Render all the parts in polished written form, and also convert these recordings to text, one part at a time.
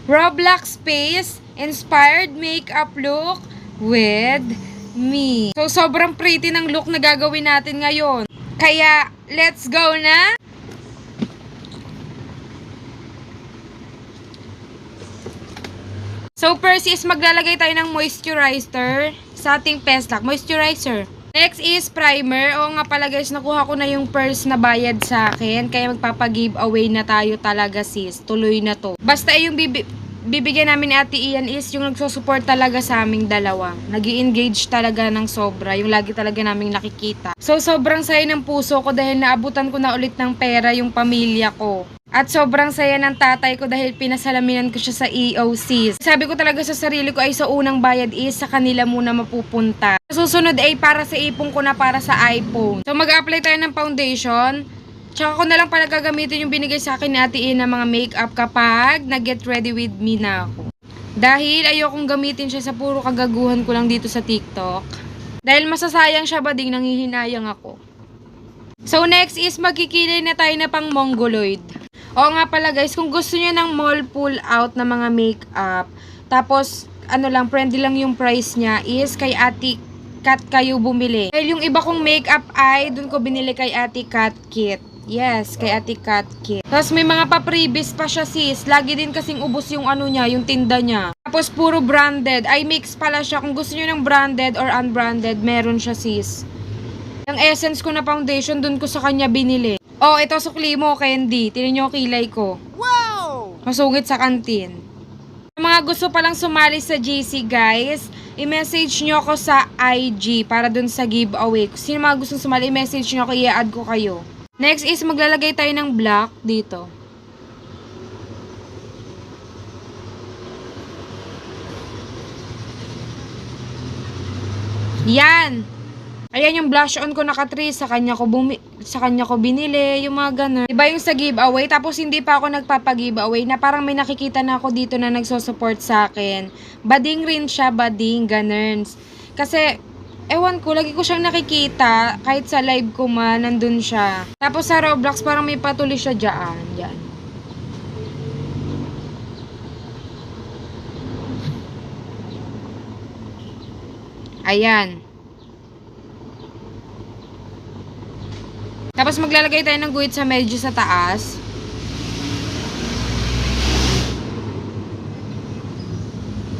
Roblox Space Inspired Makeup Look with me. So, sobrang pretty ng look na gagawin natin ngayon. Kaya, let's go na! So, first is maglalagay tayo ng moisturizer sa ating Peslac. Moisturizer. Next is primer. Oo nga pala guys, nakuha ko na yung first na bayad sa akin. Kaya magpapag-giveaway na tayo talaga sis. Tuloy na to. Basta yung bibigyan namin ni Ate Ian is yung nagsusupport talaga sa aming dalawa. Nag-i-engage talaga ng sobra. Yung lagi talaga naming nakikita. So, sobrang saya ng puso ko dahil naabutan ko na ulit ng pera yung pamilya ko. At sobrang saya ng tatay ko dahil pinasalaminan ko siya sa EOC. Sabi ko talaga sa sarili ko ay sa unang bayad is sa kanila muna mapupunta. Susunod ay para sa ipon ko na para sa iPhone. So mag-apply tayo ng foundation. Tsaka ko na lang pala gagamitin yung binigay sa akin ni Ate Ian na mga makeup kapag nag-get ready with me na ako. Dahil ayokong gamitin siya sa puro kagaguhan ko lang dito sa TikTok. Dahil masasayang siya ba ding nanghihinayang ako. So next is magkikilay na tayo na pang mongoloid. Oo nga pala guys, kung gusto niyo ng mall pull out na mga makeup, tapos ano lang, friendly lang yung price niya, is kay Ate Kat kayo bumili. Dahil yung iba kong makeup ay dun ko binili kay Ate Kat Kit. Yes, kay Ate Kat Kit. Tapos may mga pa-previous pa siya sis. Lagi din kasing ubos yung ano niya, yung tinda niya. Tapos puro branded. Ay mix pala siya. Kung gusto niyo ng branded or unbranded, meron siya sis. Yung essence ko na foundation, dun ko sa kanya binili. Oh, ito sukli mo, Candy. Tingnan nyo kilay ko. Wow! Masugit sa kantin. Sa mga gusto palang sumali sa GC, guys, i-message nyo ako sa IG para dun sa giveaway. Kung sino mga gustong sumali, i-message nyo ako, i-add ko kayo. Next is maglalagay tayo ng black dito. Yan! Ayan yung blush on ko naka-3, sa kanya ko binili, yung mga ganun. Diba yung sa giveaway, tapos hindi pa ako nagpapag-giveaway na parang may nakikita na ako dito na nagso-support sa akin. Bading rin siya, bading, ganun. Kasi, ewan ko, lagi ko siyang nakikita, kahit sa live ko man, nandun siya. Tapos sa Roblox, parang may patuloy siya dyan. Yan. Ayan. Tapos maglalagay tayo ng guhit sa medyo sa taas.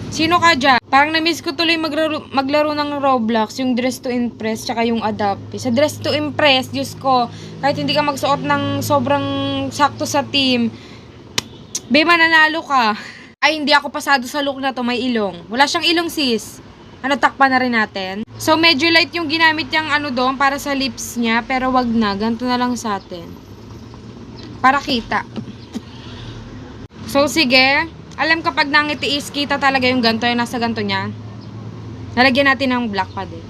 Sino ka dyan? Parang na-miss ko tuloy maglaro ng Roblox, yung Dress to Impress, tsaka yung Adapt. Sa Dress to Impress, Diyos ko, kahit hindi ka magsuot ng sobrang sakto sa team, be, mananalo ka. Ay, hindi ako pasado sa look na to, may ilong. Wala siyang ilong sis. Ano, takpan na rin natin. So, medyo light yung ginamit niyang ano doon para sa lips niya. Pero wag na. Ganito na lang sa atin. Para kita. So, sige. Alam kapag nangitiis, kita talaga yung ganito. Yung nasa ganito niya. Nalagyan natin ng black pa din.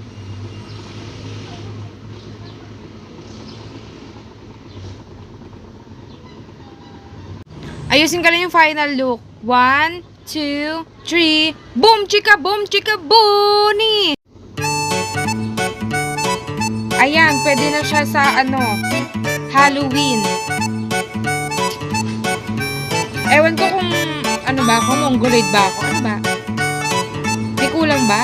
Ayusin ka lang yung final look. 1, 2, 3. Boom, chika, boni! Ayan, pwede na siya sa ano, Halloween. Ewan ko kung ano ba ako, mongoloid ba ako, ano ba? May kulang ba?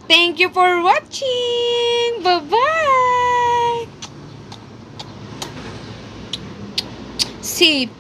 Thank you for watching! Bye-bye! See.